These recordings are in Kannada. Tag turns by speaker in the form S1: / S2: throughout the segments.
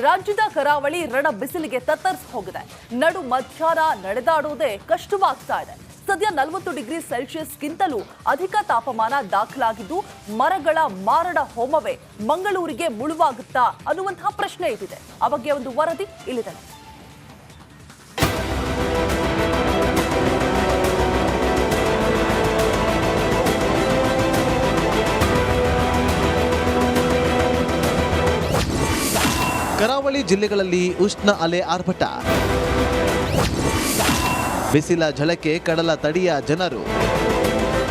S1: ರಾಜ್ಯದ ಕರಾವಳಿ ರಣ ಬಿಸಿಲಿಗೆ ತತ್ತರಿಸಿ ಹೋಗಿದೆ. ನಡು ಮಧ್ಯಾಹ್ನ ನಡೆದಾಡುವುದೇ ಕಷ್ಟವಾಗ್ತಾ ಇದೆ. ಸದ್ಯ 40 ಡಿಗ್ರಿ ಸೆಲ್ಸಿಯಸ್ಗಿಂತಲೂ ಅಧಿಕ ತಾಪಮಾನ ದಾಖಲಾಗಿದ್ದು, ಮರಗಳ ಮಾರಣ ಹೋಮವೇ ಮಂಗಳೂರಿಗೆ ಮುಳುವಾಗುತ್ತಾ ಅನ್ನುವಂತಹ ಪ್ರಶ್ನೆ ಇದಿದೆ. ಆ ಬಗ್ಗೆ ಒಂದು ವರದಿ ಇಲ್ಲಿದೆ.
S2: ಕರಾವಳಿ ಜಿಲ್ಲೆಗಳಲ್ಲಿ ಉಷ್ಣ ಅಲೆ ಆರ್ಭಟ, ಬಿಸಿಲ ಝಳಕೆ ಕಡಲ ತಡಿಯ ಜನರು.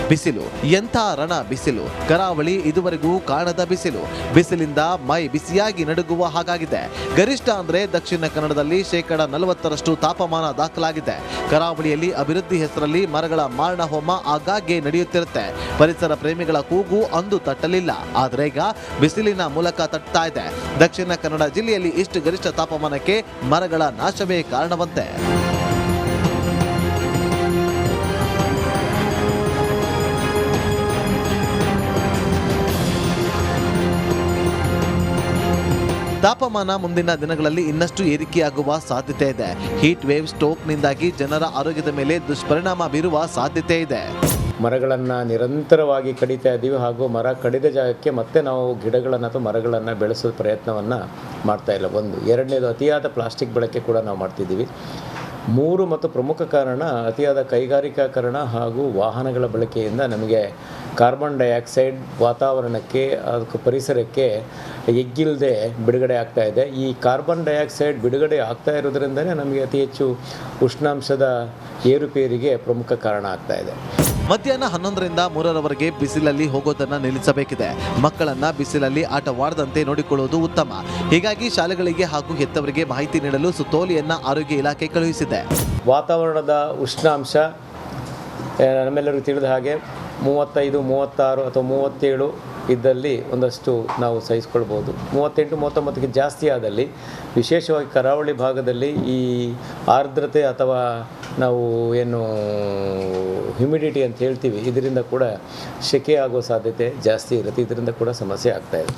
S2: ಬಿಸಿಲು ಎಂಥ ರಣ ಬಿಸಿಲು, ಕರಾವಳಿ ಇದುವರೆಗೂ ಕಾಣದ ಬಿಸಿಲು. ಬಿಸಿಲಿಂದ ಮೈ ಬಿಸಿಯಾಗಿ ನಡುಗುವ ಹಾಗಾಗಿದೆ. ಗರಿಷ್ಠ ಅಂದ್ರೆ ದಕ್ಷಿಣ ಕನ್ನಡದಲ್ಲಿ 40% ತಾಪಮಾನ ದಾಖಲಾಗಿದೆ. ಕರಾವಳಿಯಲ್ಲಿ ಅಭಿವೃದ್ಧಿ ಹೆಸರಲ್ಲಿ ಮರಗಳ ಮಾರಣ ಹೋಮ ಆಗಾಗ್ಗೆ ನಡೆಯುತ್ತಿರುತ್ತೆ. ಪರಿಸರ ಪ್ರೇಮಿಗಳ ಕೂಗು ಅಂದು ತಟ್ಟಲಿಲ್ಲ, ಆದ್ರೆ ಈಗ ಬಿಸಿಲಿನ ಮೂಲಕ ತಟ್ತಾ ಇದೆ. ದಕ್ಷಿಣ ಕನ್ನಡ ಜಿಲ್ಲೆಯಲ್ಲಿ ಇಷ್ಟು ಗರಿಷ್ಠ ತಾಪಮಾನಕ್ಕೆ ಮರಗಳ ನಾಶವೇ ಕಾರಣವಂತೆ. ತಾಪಮಾನ ಮುಂದಿನ ದಿನಗಳಲ್ಲಿ ಇನ್ನಷ್ಟು ಏರಿಕೆಯಾಗುವ ಸಾಧ್ಯತೆ ಇದೆ. ಹೀಟ್ ವೇವ್ ಸ್ಟ್ರೋಕ್ನಿಂದಾಗಿ ಜನರ ಆರೋಗ್ಯದ ಮೇಲೆ ದುಷ್ಪರಿಣಾಮ ಬೀರುವ ಸಾಧ್ಯತೆ ಇದೆ.
S3: ಮರಗಳನ್ನು ನಿರಂತರವಾಗಿ ಕಡಿತಾ ಇದ್ದೀವಿ, ಹಾಗೂ ಮರ ಕಡಿದ ಜಾಗಕ್ಕೆ ಮತ್ತೆ ನಾವು ಗಿಡಗಳನ್ನು ಅಥವಾ ಮರಗಳನ್ನು ಬೆಳೆಸೋ ಪ್ರಯತ್ನವನ್ನು ಮಾಡ್ತಾ ಇಲ್ಲ. ಒಂದು ಎರಡನೇದು, ಅತಿಯಾದ ಪ್ಲಾಸ್ಟಿಕ್ ಬಳಕೆ ಕೂಡ ನಾವು ಮಾಡ್ತಿದ್ದೀವಿ. 3 ಮತ್ತು ಪ್ರಮುಖ ಕಾರಣ ಅತಿಯಾದ ಕೈಗಾರಿಕಾಕರಣ ಹಾಗೂ ವಾಹನಗಳ ಬಳಕೆಯಿಂದ ನಮಗೆ ಕಾರ್ಬನ್ ಡೈಆಕ್ಸೈಡ್ ವಾತಾವರಣಕ್ಕೆ, ಅದಕ್ಕೆ ಪರಿಸರಕ್ಕೆ ಎಗ್ಗಿಲ್ಲದೆ ಬಿಡುಗಡೆ ಆಗ್ತಾ ಇದೆ. ಈ ಕಾರ್ಬನ್ ಡೈಆಕ್ಸೈಡ್ ಬಿಡುಗಡೆ ಆಗ್ತಾ ಇರೋದ್ರಿಂದಲೇ ನಮಗೆ ಅತಿ ಹೆಚ್ಚು ಉಷ್ಣಾಂಶದ ಏರುಪೇರಿಗೆ ಪ್ರಮುಖ ಕಾರಣ ಆಗ್ತಾ ಇದೆ.
S2: ಮಧ್ಯಾಹ್ನ 11ರಿಂದ 3ರವರೆಗೆ ಬಿಸಿಲಲ್ಲಿ ಹೋಗೋದನ್ನ ನಿಲ್ಲಿಸಬೇಕಿದೆ. ಮಕ್ಕಳನ್ನ ಬಿಸಿಲಲ್ಲಿ ಆಟವಾಡದಂತೆ ನೋಡಿಕೊಳ್ಳುವುದು ಉತ್ತಮ. ಹೀಗಾಗಿ ಶಾಲೆಗಳಿಗೆ ಹಾಗೂ ಹೆತ್ತವರಿಗೆ ಮಾಹಿತಿ ನೀಡಲು ಸುತ್ತೋಲೆಯನ್ನ ಆರೋಗ್ಯ ಇಲಾಖೆ ಕಳುಹಿಸಿದೆ.
S3: ವಾತಾವರಣದ ಉಷ್ಣಾಂಶ ನಮ್ಮೆಲ್ಲರಿಗೂ ತಿಳಿದ ಹಾಗೆ 35, 36 ಅಥವಾ 37 ಇದ್ದಲ್ಲಿ ಒಂದಷ್ಟು ನಾವು ಸಹಿಸ್ಕೊಳ್ಬೋದು. 38, 39ಕ್ಕೆ ಜಾಸ್ತಿ ಆದಲ್ಲಿ, ವಿಶೇಷವಾಗಿ ಕರಾವಳಿ ಭಾಗದಲ್ಲಿ ಈ ಆರ್ದ್ರತೆ ಅಥವಾ ನಾವು ಏನು ಹ್ಯುಮಿಡಿಟಿ ಅಂತ ಹೇಳ್ತೀವಿ, ಇದರಿಂದ ಕೂಡ ಸೆಕೆ ಆಗುವ ಸಾಧ್ಯತೆ ಜಾಸ್ತಿ ಇರುತ್ತೆ. ಇದರಿಂದ ಕೂಡ ಸಮಸ್ಯೆ ಆಗ್ತಾ ಇದೆ.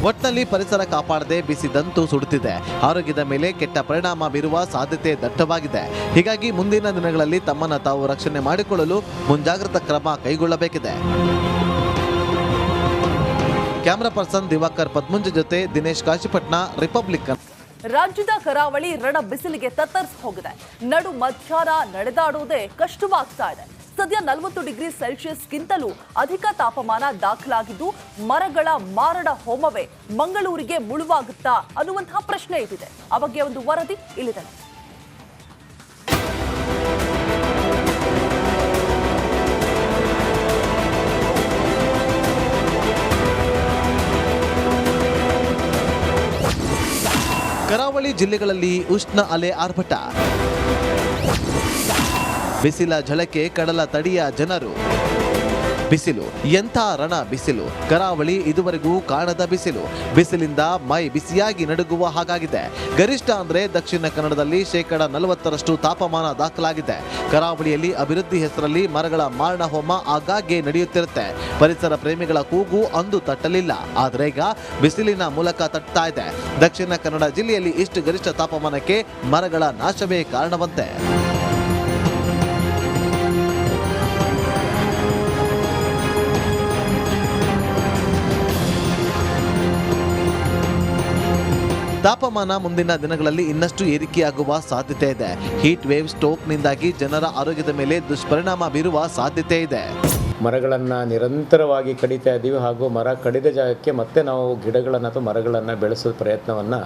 S2: ಒಟ್ಟಿನಲ್ಲಿ ಪರಿಸರ ಕಾಪಾಡದೆ ಬಿಸಿದಂತೂ ಸುಡುತ್ತಿದೆ. ಆರೋಗ್ಯದ ಮೇಲೆ ಕೆಟ್ಟ ಪರಿಣಾಮ ಬೀರುವ ಸಾಧ್ಯತೆ ದಟ್ಟವಾಗಿದೆ. ಹೀಗಾಗಿ ಮುಂದಿನ ದಿನಗಳಲ್ಲಿ ತಮ್ಮನ್ನು ತಾವು ರಕ್ಷಣೆ ಮಾಡಿಕೊಳ್ಳಲು ಮುಂಜಾಗ್ರತಾ ಕ್ರಮ ಕೈಗೊಳ್ಳಬೇಕಿದೆ. ಕ್ಯಾಮರಾ ಪರ್ಸನ್ ದಿವಾಕರ್ ಪದ್ಮುಂಜ ಜೊತೆ ದಿನೇಶ್ ಕಾಶಿಪಟ್ನ, ರಿಪಬ್ಲಿಕ್.
S1: ರಾಜ್ಯದ ಕರಾವಳಿ ರಣ ಬಿಸಿಲಿಗೆ ತತ್ತರಿಸಿ ಹೋಗಿದೆ. ನಡು ಮಧ್ಯಾಹ್ನ ನಡೆದಾಡುವುದೇ ಕಷ್ಟವಾಗ್ತಾ ಇದೆ. ಸದ್ಯ 40 ಡಿಗ್ರಿ ಸೆಲ್ಸಿಯಸ್ಗಿಂತಲೂ ಅಧಿಕ ತಾಪಮಾನ ದಾಖಲಾಗಿದ್ದು, ಮರಗಳ ಮಾರಣ ಹೋಮವೇ ಮಂಗಳೂರಿಗೆ ಮುಳುವಾಗುತ್ತಾ ಅನ್ನುವಂತಹ ಪ್ರಶ್ನೆ ಇದಿದೆ. ಆ ಬಗ್ಗೆ ಒಂದು ವರದಿ ಇಲ್ಲಿದೆ.
S2: ಕರಾವಳಿ ಜಿಲ್ಲೆಗಳಲ್ಲಿ ಉಷ್ಣ ಅಲೆ ಆರ್ಭಟ, ಬಿಸಿಲ ಝಳಕೆ ಕಡಲ ತಡಿಯ ಜನರು. ಬಿಸಿಲು ಎಂಥ ರಣ ಬಿಸಿಲು, ಕರಾವಳಿ ಇದುವರೆಗೂ ಕಾಣದ ಬಿಸಿಲು. ಬಿಸಿಲಿಂದ ಮೈ ಬಿಸಿಯಾಗಿ ನಡುಗುವ ಹಾಗಾಗಿದೆ. ಗರಿಷ್ಠ ಅಂದ್ರೆ ದಕ್ಷಿಣ ಕನ್ನಡದಲ್ಲಿ 40% ತಾಪಮಾನ ದಾಖಲಾಗಿದೆ. ಕರಾವಳಿಯಲ್ಲಿ ಅಭಿವೃದ್ಧಿ ಹೆಸರಲ್ಲಿ ಮರಗಳ ಮಾರಣ ಹೋಮ ಆಗಾಗ್ಗೆ ನಡೆಯುತ್ತಿರುತ್ತೆ. ಪರಿಸರ ಪ್ರೇಮಿಗಳ ಕೂಗು ಅಂದು ತಟ್ಟಲಿಲ್ಲ, ಆದ್ರೆ ಈಗ ಬಿಸಿಲಿನ ಮೂಲಕ ತಟ್ತಾ ಇದೆ. ದಕ್ಷಿಣ ಕನ್ನಡ ಜಿಲ್ಲೆಯಲ್ಲಿ ಇಷ್ಟು ಗರಿಷ್ಠ ತಾಪಮಾನಕ್ಕೆ ಮರಗಳ ನಾಶವೇ ಕಾರಣವಂತೆ. ತಾಪಮಾನ ಮುಂದಿನ ದಿನಗಳಲ್ಲಿ ಇನ್ನಷ್ಟು ಏರಿಕೆಯಾಗುವ ಸಾಧ್ಯತೆ ಇದೆ. ಹೀಟ್ ವೇವ್ ಸ್ಟ್ರೋಕ್ನಿಂದಾಗಿ ಜನರ ಆರೋಗ್ಯದ ಮೇಲೆ ದುಷ್ಪರಿಣಾಮ ಬೀರುವ ಸಾಧ್ಯತೆ ಇದೆ.
S3: ಮರಗಳನ್ನು ನಿರಂತರವಾಗಿ ಕಡಿತಾ ಇದ್ದೀವಿ, ಹಾಗೂ ಮರ ಕಡಿದ ಜಾಗಕ್ಕೆ ಮತ್ತೆ ನಾವು ಗಿಡಗಳನ್ನು ಅಥವಾ ಮರಗಳನ್ನು ಬೆಳೆಸೋ ಪ್ರಯತ್ನವನ್ನು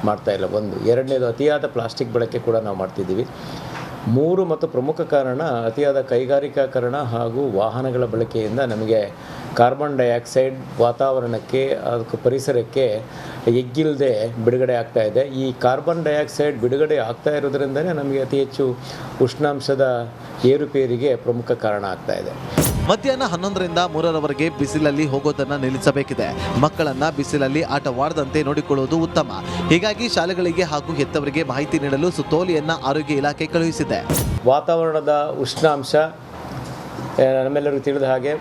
S3: ಮಾಡ್ತಾ ಇಲ್ಲ. ಒಂದು ಎರಡನೇದು, ಅತಿಯಾದ ಪ್ಲಾಸ್ಟಿಕ್ ಬಳಕೆ ಕೂಡ ನಾವು ಮಾಡ್ತಿದ್ದೀವಿ. 3 ಮತ್ತು ಪ್ರಮುಖ ಕಾರಣ ಅತಿಯಾದ ಕೈಗಾರಿಕಾಕರಣ ಹಾಗೂ ವಾಹನಗಳ ಬಳಕೆಯಿಂದ ನಮಗೆ ಕಾರ್ಬನ್ ಡೈಆಕ್ಸೈಡ್ ವಾತಾವರಣಕ್ಕೆ, ಅದಕ್ಕೆ ಪರಿಸರಕ್ಕೆ ಎಗ್ಗಿಲ್ಲದೆ ಬಿಡುಗಡೆ ಆಗ್ತಾ ಇದೆ. ಈ ಕಾರ್ಬನ್ ಡೈಆಕ್ಸೈಡ್ ಬಿಡುಗಡೆ ಆಗ್ತಾ ಇರೋದ್ರಿಂದಲೇ ನಮಗೆ ಅತಿ ಹೆಚ್ಚು ಉಷ್ಣಾಂಶದ ಏರುಪೇರಿಗೆ ಪ್ರಮುಖ ಕಾರಣ ಆಗ್ತಾ ಇದೆ.
S2: ಮಧ್ಯಾಹ್ನ 11ರಿಂದ 3ರವರೆಗೆ ಬಿಸಿಲಲ್ಲಿ ಹೋಗೋದನ್ನ ನಿಲ್ಲಿಸಬೇಕಿದೆ. ಮಕ್ಕಳನ್ನ ಬಿಸಿಲಲ್ಲಿ ಆಟವಾಡದಂತೆ ನೋಡಿಕೊಳ್ಳುವುದು ಉತ್ತಮ. ಹೀಗಾಗಿ ಶಾಲೆಗಳಿಗೆ ಹಾಗೂ ಹೆತ್ತವರಿಗೆ ಮಾಹಿತಿ ನೀಡಲು ಸುತ್ತೋಲೆಯನ್ನ ಆರೋಗ್ಯ ಇಲಾಖೆ ಕಳುಹಿಸಿದೆ.
S3: ವಾತಾವರಣದ ಉಷ್ಣಾಂಶ ನಮ್ಮೆಲ್ಲರಿಗೂ ತಿಳಿದ ಹಾಗೆ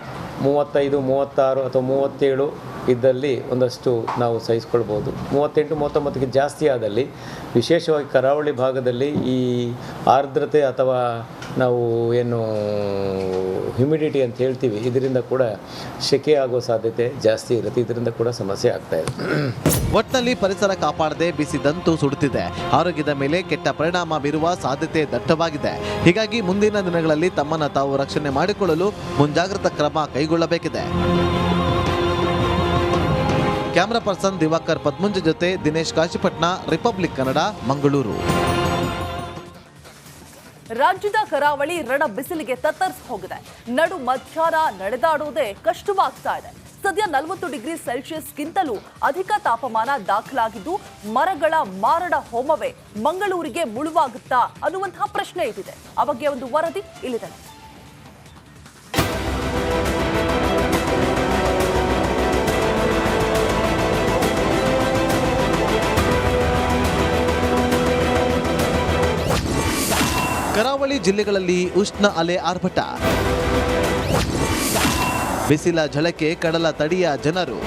S3: 35, 36 ಅಥವಾ 37 ಇದ್ದಲ್ಲಿ ಒಂದಷ್ಟು ನಾವು ಸಹಿಸ್ಕೊಳ್ಬೋದು. 38-39ಕ್ಕೆ ಜಾಸ್ತಿ ಆದಲ್ಲಿ, ವಿಶೇಷವಾಗಿ ಕರಾವಳಿ ಭಾಗದಲ್ಲಿ ಈ ಆರ್ದ್ರತೆ ಅಥವಾ ನಾವು ಏನು ಹ್ಯುಮಿಡಿಟಿ ಅಂತ ಹೇಳ್ತೀವಿ, ಇದರಿಂದ ಕೂಡ ಸೆಕೆ ಆಗೋ ಸಾಧ್ಯತೆ ಜಾಸ್ತಿ ಇರುತ್ತೆ. ಇದರಿಂದ ಕೂಡ ಸಮಸ್ಯೆ ಆಗ್ತಾ ಇದೆ.
S2: ಒಟ್ಟಿನಲ್ಲಿ ಪರಿಸರ ಕಾಪಾಡದೆ ಬಿಸಿದಂತೂ ಸುಡುತ್ತಿದೆ. ಆರೋಗ್ಯದ ಮೇಲೆ ಕೆಟ್ಟ ಪರಿಣಾಮ ಬೀರುವ ಸಾಧ್ಯತೆ ದಟ್ಟವಾಗಿದೆ. ಹೀಗಾಗಿ ಮುಂದಿನ ದಿನಗಳಲ್ಲಿ ತಮ್ಮನ್ನು ತಾವು ರಕ್ಷಣೆ ಮಾಡಿಕೊಳ್ಳಲು ಮುಂಜಾಗ್ರತಾ ಕ್ರಮ ಕೈಗೊಳ್ಳಬೇಕಿದೆ. ಕ್ಯಾಮರಾ ಪರ್ಸನ್ ದಿವಾಕರ್ ಪದ್ಮುಂಜ ಜೊತೆ ದಿನೇಶ್ ಕಾಶಿಪಟ್ನ, ರಿಪಬ್ಲಿಕ್ ಕನ್ನಡ, ಮಂಗಳೂರು.
S1: ರಾಜ್ಯದ ಕರಾವಳಿ ರಣ ಬಿಸಿಲಿಗೆ ತತ್ತರಿಸಿ ಹೋಗಿದೆ. ನಡು ಮಧ್ಯಾಹ್ನ ನಡೆದಾಡುವುದೇ ಕಷ್ಟವಾಗ್ತಾ ಇದೆ. ಸದ್ಯ 40 ಡಿಗ್ರಿ ಸೆಲ್ಸಿಯಸ್ಗಿಂತಲೂ ಅಧಿಕ ತಾಪಮಾನ ದಾಖಲಾಗಿದ್ದು, ಮರಗಳ ಮಾರಣ ಹೋಮವೇ ಮಂಗಳೂರಿಗೆ ಮುಳುವಾಗುತ್ತಾ ಅನ್ನುವಂತಹ ಪ್ರಶ್ನೆ ಇದಿದೆ. ಆ ಬಗ್ಗೆ ಒಂದು ವರದಿ ಇಲ್ಲಿದೆ.
S2: ಕರಾವಳಿ ಜಿಲ್ಲೆಗಳಲ್ಲಿ ಉಷ್ಣ ಅಲೆ ಆರ್ಭಟ, ಬಿಸಿಲ ಝಳಕ್ಕೆ ಕಡಲ ತಡಿಯ ಜನರು.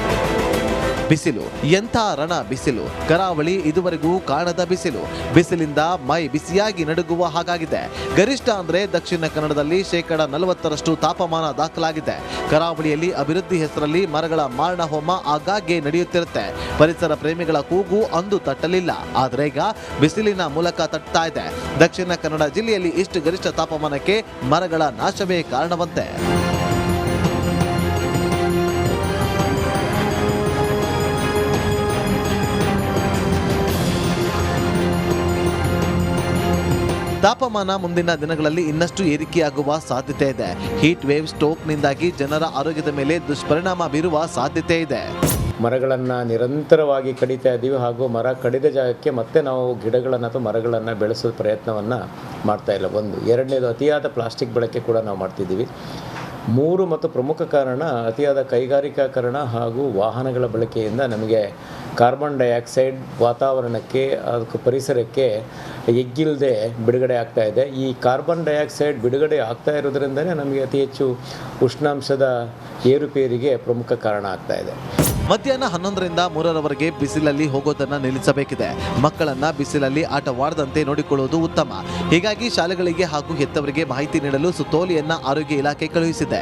S2: ಬಿಸಿಲು ಎಂಥ ರಣ ಬಿಸಿಲು, ಕರಾವಳಿ ಇದುವರೆಗೂ ಕಾಣದ ಬಿಸಿಲು. ಬಿಸಿಲಿಂದ ಮೈ ಬಿಸಿಯಾಗಿ ನಡುಗುವ ಹಾಗಾಗಿದೆ. ಗರಿಷ್ಠ ಅಂದ್ರೆ ದಕ್ಷಿಣ ಕನ್ನಡದಲ್ಲಿ 40% ತಾಪಮಾನ ದಾಖಲಾಗಿದೆ. ಕರಾವಳಿಯಲ್ಲಿ ಅಭಿವೃದ್ಧಿ ಹೆಸರಲ್ಲಿ ಮರಗಳ ಮಾರಣ ಹೋಮ ಆಗಾಗ್ಗೆ ನಡೆಯುತ್ತಿರುತ್ತೆ. ಪರಿಸರ ಪ್ರೇಮಿಗಳ ಕೂಗು ಅಂದು ತಟ್ಟಲಿಲ್ಲ, ಆದ್ರೆ ಈಗ ಬಿಸಿಲಿನ ಮೂಲಕ ತಟ್ತಾ ಇದೆ. ದಕ್ಷಿಣ ಕನ್ನಡ ಜಿಲ್ಲೆಯಲ್ಲಿ ಇಷ್ಟು ಗರಿಷ್ಠ ತಾಪಮಾನಕ್ಕೆ ಮರಗಳ ನಾಶವೇ ಕಾರಣವಂತೆ. ತಾಪಮಾನ ಮುಂದಿನ ದಿನಗಳಲ್ಲಿ ಇನ್ನಷ್ಟು ಏರಿಕೆಯಾಗುವ ಸಾಧ್ಯತೆ ಇದೆ. ಹೀಟ್ ವೇವ್ ಸ್ಟ್ರೋಕ್ನಿಂದಾಗಿ ಜನರ ಆರೋಗ್ಯದ ಮೇಲೆ ದುಷ್ಪರಿಣಾಮ ಬೀರುವ ಸಾಧ್ಯತೆ ಇದೆ.
S3: ಮರಗಳನ್ನು ನಿರಂತರವಾಗಿ ಕಡಿತಾ ಇದ್ದೀವಿ ಹಾಗೂ ಮರ ಕಡಿದ ಜಾಗಕ್ಕೆ ಮತ್ತೆ ನಾವು ಗಿಡಗಳನ್ನು ಅಥವಾ ಮರಗಳನ್ನು ಬೆಳೆಸೋ ಪ್ರಯತ್ನವನ್ನು ಮಾಡ್ತಾ ಇಲ್ಲ. ಒಂದು. ಎರಡನೇದು, ಅತಿಯಾದ ಪ್ಲಾಸ್ಟಿಕ್ ಬಳಕೆ ಕೂಡ ನಾವು ಮಾಡ್ತಿದ್ದೀವಿ. 3 ಮತ್ತು ಪ್ರಮುಖ ಕಾರಣ ಅತಿಯಾದ ಕೈಗಾರಿಕಾಕರಣ ಹಾಗೂ ವಾಹನಗಳ ಬಳಕೆಯಿಂದ ನಮಗೆ ಕಾರ್ಬನ್ ಡೈಆಕ್ಸೈಡ್ ವಾತಾವರಣಕ್ಕೆ, ಅದಕ್ಕೆ ಪರಿಸರಕ್ಕೆ ಎಗ್ಗಿಲ್ಲದೆ ಬಿಡುಗಡೆ ಆಗ್ತಾ ಇದೆ. ಈ ಕಾರ್ಬನ್ ಡೈಆಕ್ಸೈಡ್ ಬಿಡುಗಡೆ ಆಗ್ತಾ ಇರೋದ್ರಿಂದಲೇ ನಮಗೆ ಅತಿ ಹೆಚ್ಚು ಉಷ್ಣಾಂಶದ ಏರುಪೇರಿಗೆ ಪ್ರಮುಖ ಕಾರಣ ಆಗ್ತಾ ಇದೆ.
S2: ಮಧ್ಯಾಹ್ನ 11ರಿಂದ 3ರವರೆಗೆ ಬಿಸಿಲಲ್ಲಿ ಹೋಗೋದನ್ನ ನಿಲ್ಲಿಸಬೇಕಿದೆ. ಮಕ್ಕಳನ್ನ ಬಿಸಿಲಲ್ಲಿ ಆಟವಾಡದಂತೆ ನೋಡಿಕೊಳ್ಳುವುದು ಉತ್ತಮ. ಹೀಗಾಗಿ ಶಾಲೆಗಳಿಗೆ ಹಾಗೂ ಹೆತ್ತವರಿಗೆ ಮಾಹಿತಿ ನೀಡಲು ಸುತ್ತೋಲೆಯನ್ನ ಆರೋಗ್ಯ ಇಲಾಖೆ ಕಳುಹಿಸಿದೆ.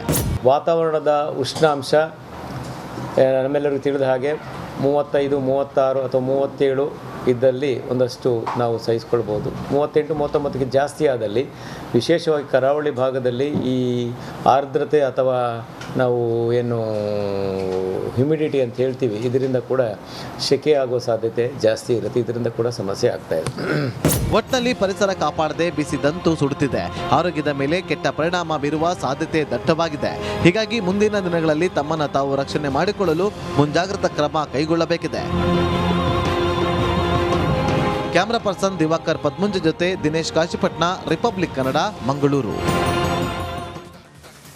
S3: ವಾತಾವರಣದ ಉಷ್ಣಾಂಶ ನಮ್ಮೆಲ್ಲರಿಗೂ ತಿಳಿದ ಹಾಗೆ 35, 36 ಅಥವಾ 37 ಇದ್ದಲ್ಲಿ ಒಂದಷ್ಟು ನಾವು ಸಹಿಸ್ಕೊಳ್ಬೋದು. 38-39ಕ್ಕೆ ಜಾಸ್ತಿ ಆದಲ್ಲಿ, ವಿಶೇಷವಾಗಿ ಕರಾವಳಿ ಭಾಗದಲ್ಲಿ ಈ ಆರ್ದ್ರತೆ ಅಥವಾ ನಾವು ಏನು ಹ್ಯುಮಿಡಿಟಿ ಅಂತ ಹೇಳ್ತೀವಿ, ಇದರಿಂದ ಕೂಡ ಸೆಕೆ ಆಗೋ ಸಾಧ್ಯತೆ ಜಾಸ್ತಿ ಇರುತ್ತೆ. ಇದರಿಂದ ಕೂಡ ಸಮಸ್ಯೆ ಆಗ್ತಾ ಇದೆ.
S2: ಒಟ್ಟಿನಲ್ಲಿ ಪರಿಸರ ಕಾಪಾಡದೆ ಬಿಸಿದಂತೂ ಸುಡುತ್ತಿದೆ. ಆರೋಗ್ಯದ ಮೇಲೆ ಕೆಟ್ಟ ಪರಿಣಾಮ ಬೀರುವ ಸಾಧ್ಯತೆ ದಟ್ಟವಾಗಿದೆ. ಹೀಗಾಗಿ ಮುಂದಿನ ದಿನಗಳಲ್ಲಿ ತಮ್ಮನ್ನು ತಾವು ರಕ್ಷಣೆ ಮಾಡಿಕೊಳ್ಳಲು ಮುಂಜಾಗ್ರತಾ ಕ್ರಮ ಕೈಗೊಳ್ಳಬೇಕಿದೆ. ಕ್ಯಾಮರಾ ಪರ್ಸನ್ ದಿವಾಕರ್ ಪದ್ಮುಂಜ ಜೊತೆ ದಿನೇಶ್ ಕಾಶಿಪಟ್ನ, ರಿಪಬ್ಲಿಕ್ ಕನ್ನಡ, ಮಂಗಳೂರು.